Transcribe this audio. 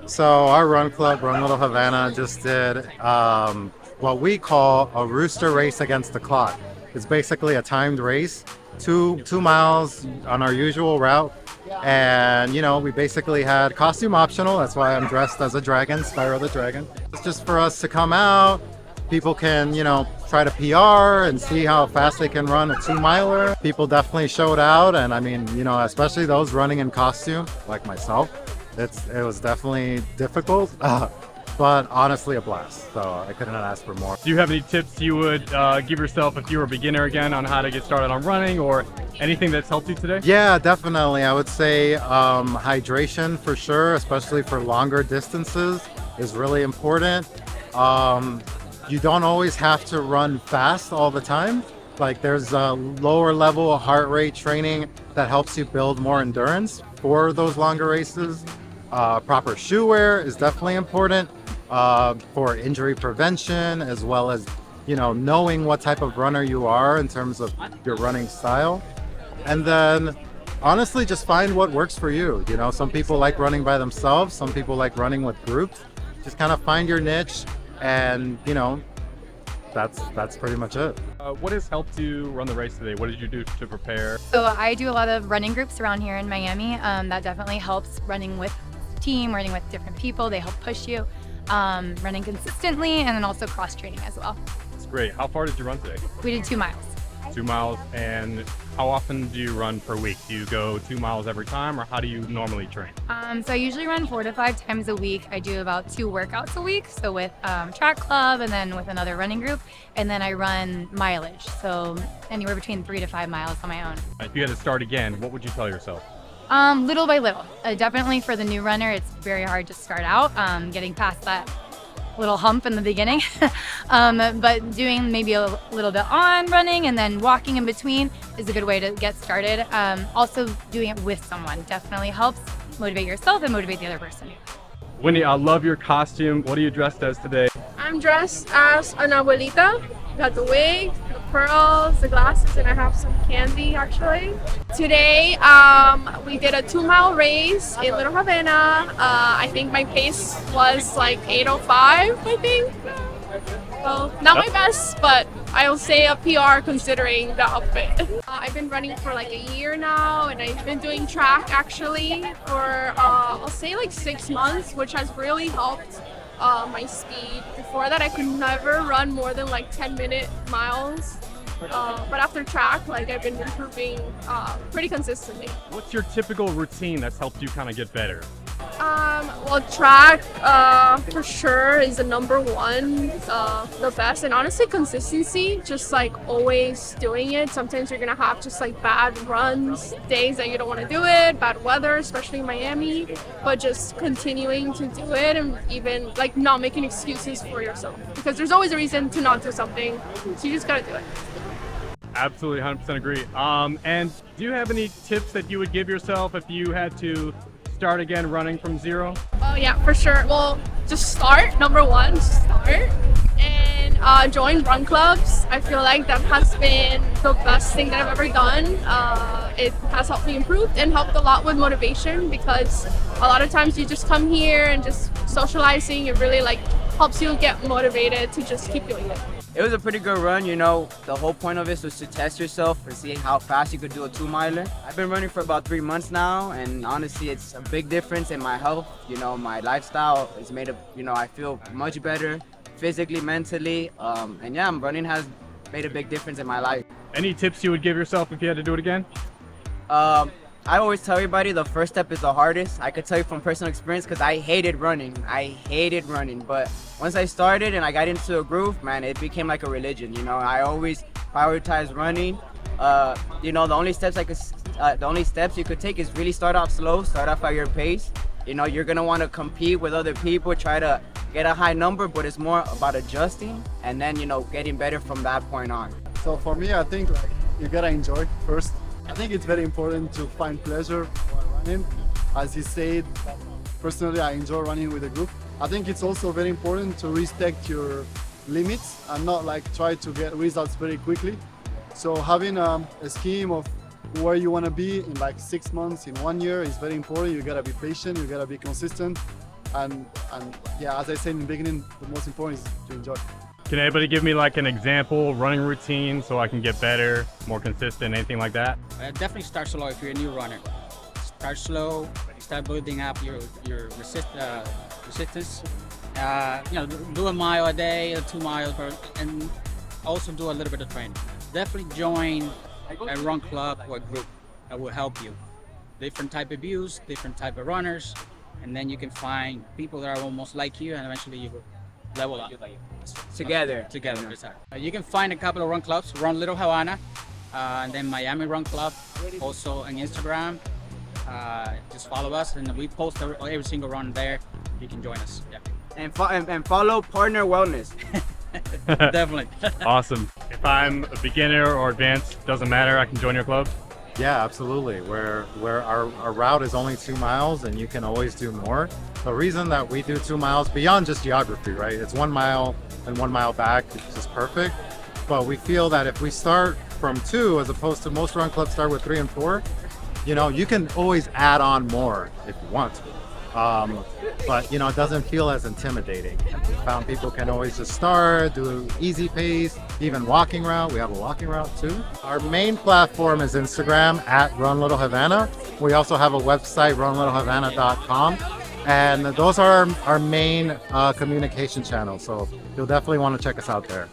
So our run club, Run Little Havana, just did what we call a rooster race against the clock. It's basically a timed race, two miles on our usual route, and we basically had costume optional. That's why I'm dressed as a dragon, Spyro the Dragon. It's just for us to come out. People can try to PR and see how fast they can run a 2 miler. People definitely showed out, and I mean, especially those running in costume like myself. It was definitely difficult, but honestly a blast. So I couldn't ask for more. Do you have any tips you would give yourself if you were a beginner again on how to get started on running, or anything that's helped you today? Yeah, definitely. I would say hydration for sure, especially for longer distances, is really important. You don't always have to run fast all the time. Like there's a lower level heart rate training that helps you build more endurance for those longer races. Proper shoe wear is definitely important for injury prevention, as well as knowing what type of runner you are in terms of your running style. And then honestly, just find what works for you. Some people like running by themselves, some people like running with groups. Just kind of find your niche, and that's pretty much it. What has helped you run the race today? What did you do to prepare? So I do a lot of running groups around here in Miami. That definitely helps, running with team, running with different people. They help push you, running consistently, and then also cross training as well. It's great. How far did you run today? We did 2 miles. 2 miles. And how often do you run per week? Do you go 2 miles every time, or how do you normally train? So I usually run 4 to 5 times a week. I do about 2 workouts a week. So with track club, and then with another running group, and then I run mileage. So anywhere between 3 to 5 miles on my own. If you had to start again, what would you tell yourself? Little by little. Definitely for the new runner, it's very hard to start out, getting past that little hump in the beginning. But doing maybe a little bit on running and then walking in between is a good way to get started. Also doing it with someone definitely helps motivate yourself and motivate the other person. Wendy, I love your costume. What are you dressed as today? I'm dressed as an abuelita. Got the wig, the pearls, the glasses, and I have some candy actually. Today, we did a 2-mile race in Little Havana. I think my pace was like 8:05, I think. So not my best, but I'll say a PR considering the outfit. I've been running for like a year now, and I've been doing track actually for I'll say like 6 months, which has really helped my speed. Before that, I could never run more than like 10-minute miles. But after track, like I've been improving pretty consistently. What's your typical routine that's helped you kind of get better? Well, track for sure is the number one, the best, and honestly consistency, just like always doing it. Sometimes you're gonna have just like bad runs, days that you don't want to do it, bad weather, especially in Miami, but just continuing to do it, and even like not making excuses for yourself, because there's always a reason to not do something, so you just gotta do it. Absolutely, 100% agree. And do you have any tips that you would give yourself if you had to start again running from zero? Oh yeah, for sure. Well, just start. Number one, just start. And join run clubs. I feel like that has been the best thing that I've ever done. It has helped me improve and helped a lot with motivation, because a lot of times you just come here and just socializing, it really like helps you get motivated to just keep doing it. It was a pretty good run, the whole point of it was to test yourself and see how fast you could do a 2-miler. I've been running for about 3 months now, and honestly it's a big difference in my health. My lifestyle is made of, I feel much better physically, mentally, and yeah, running has made a big difference in my life. Any tips you would give yourself if you had to do it again? I always tell everybody the first step is the hardest. I could tell you from personal experience, because I hated running. But once I started and I got into a groove, man, it became like a religion. I always prioritize running. The only steps you could take is really start off slow, start off at your pace. You're gonna want to compete with other people, try to get a high number, but it's more about adjusting and then getting better from that point on. So for me, I think like you gotta enjoy first. I think it's very important to find pleasure while running. As he said, personally I enjoy running with a group. I think it's also very important to respect your limits and not like try to get results very quickly. So having a scheme of where you want to be in like 6 months, in 1 year is very important. You gotta be patient, you gotta be consistent, and yeah, as I said in the beginning, the most important is to enjoy. Can anybody give me like an example running routine so I can get better, more consistent, anything like that? Definitely start slow if you're a new runner. Start slow, start building up your resistance. Do a mile a day, or 2 miles, and also do a little bit of training. Definitely join a run club or a group that will help you. Different type of views, different type of runners, and then you can find people that are almost like you, and eventually you will level up. Together. You can find a couple of run clubs, Run Little Havana, and then Miami Run Club, also on Instagram. Just follow us, and we post every single run there. You can join us. Yeah. And follow Partner Wellness. Definitely. Awesome. If I'm a beginner or advanced, doesn't matter, I can join your club? Yeah, absolutely. Where our route is only 2 miles and you can always do more. The reason that we do 2 miles beyond just geography, right? It's 1 mile and 1 mile back, it's just perfect. But we feel that if we start from 2, as opposed to most run clubs start with 3 and 4, you can always add on more if you want to. But it doesn't feel as intimidating. We found people can always just start, do easy pace, even walking route. We have a walking route too. Our main platform is Instagram at Run Little Havana. We also have a website, runlittlehavana.com. And those are our main communication channels. So you'll definitely want to check us out there.